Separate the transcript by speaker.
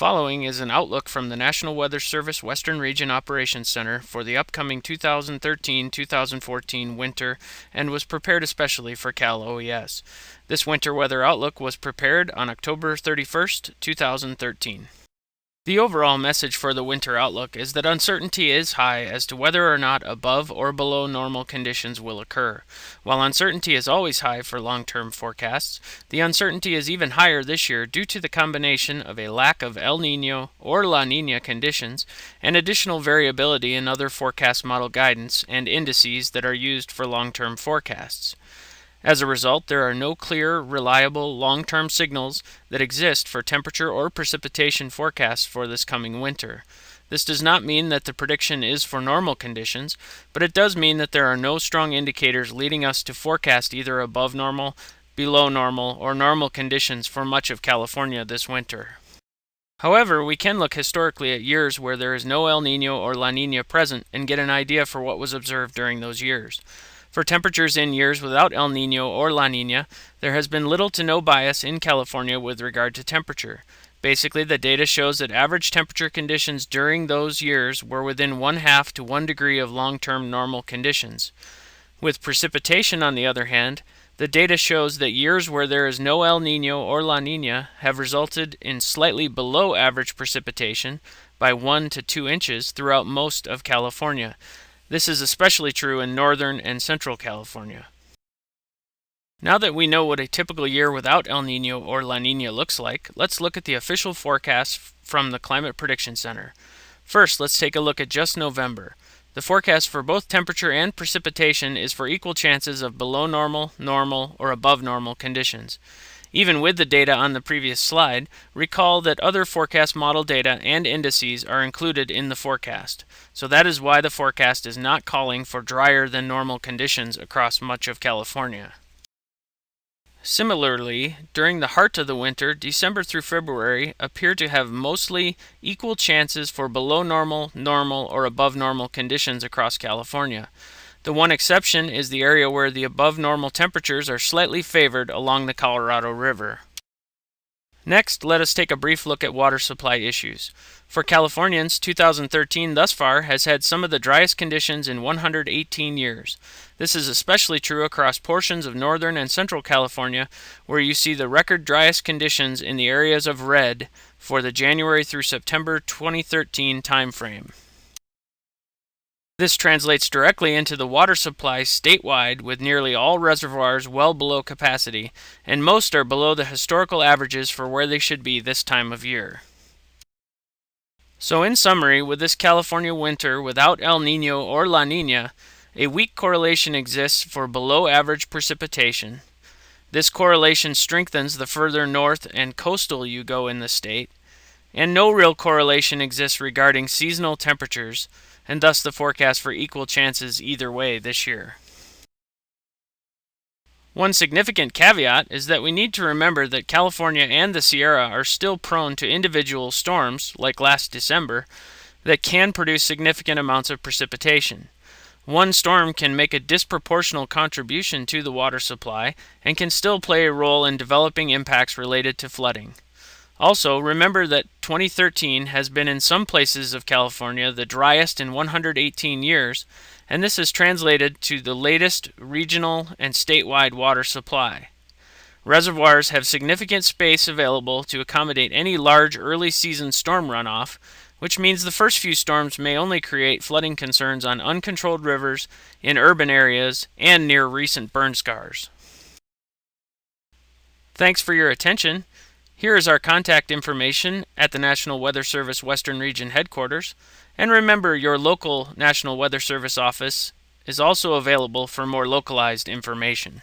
Speaker 1: following is an outlook from the National Weather Service Western Region Operations Center for the upcoming 2013-2014 winter and was prepared especially for CalOES. This winter weather outlook was prepared on October 31st, 2013. The overall message for the winter outlook is that uncertainty is high as to whether or not above or below normal conditions will occur. While uncertainty is always high for long-term forecasts, the uncertainty is even higher this year due to the combination of a lack of El Niño or La Niña conditions and additional variability in other forecast model guidance and indices that are used for long-term forecasts. As a result, there are no clear, reliable, long-term signals that exist for temperature or precipitation forecasts for this coming winter. This does not mean that the prediction is for normal conditions, but it does mean that there are no strong indicators leading us to forecast either above normal, below normal, or normal conditions for much of California this winter. However, we can look historically at years where there is no El Niño or La Niña present and get an idea for what was observed during those years. For temperatures in years without El Niño or La Niña, there has been little to no bias in California with regard to temperature. Basically, the data shows that average temperature conditions during those years were within 1/2 to 1 degree of long-term normal conditions. With precipitation, on the other hand, the data shows that years where there is no El Niño or La Niña have resulted in slightly below average precipitation by 1 to 2 inches throughout most of California. This is especially true in northern and central California. Now that we know what a typical year without El Niño or La Niña looks like, let's look at the official forecast from the Climate Prediction Center. First, let's take a look at just November. The forecast for both temperature and precipitation is for equal chances of below normal, normal, or above normal conditions. Even with the data on the previous slide, recall that other forecast model data and indices are included in the forecast. So that is why the forecast is not calling for drier than normal conditions across much of California. Similarly, during the heart of the winter, December through February appear to have mostly equal chances for below normal, normal, or above normal conditions across California. The one exception is the area where the above normal temperatures are slightly favored along the Colorado River. Next, let us take a brief look at water supply issues. For Californians, 2013 thus far has had some of the driest conditions in 118 years. This is especially true across portions of northern and central California, where you see the record driest conditions in the areas of red for the January through September 2013 timeframe. This translates directly into the water supply statewide, with nearly all reservoirs well below capacity, and most are below the historical averages for where they should be this time of year. So in summary, with this California winter without El Niño or La Niña, a weak correlation exists for below average precipitation. This correlation strengthens the further north and coastal you go in the state, and no real correlation exists regarding seasonal temperatures, and thus the forecast for equal chances either way this year. One significant caveat is that we need to remember that California and the Sierra are still prone to individual storms, like last December, that can produce significant amounts of precipitation. One storm can make a disproportional contribution to the water supply and can still play a role in developing impacts related to flooding. Also, remember that 2013 has been in some places of California the driest in 118 years, and this has translated to the latest regional and statewide water supply. Reservoirs have significant space available to accommodate any large early season storm runoff, which means the first few storms may only create flooding concerns on uncontrolled rivers, in urban areas, and near recent burn scars. Thanks for your attention. Here is our contact information at the National Weather Service Western Region Headquarters, and remember your local National Weather Service office is also available for more localized information.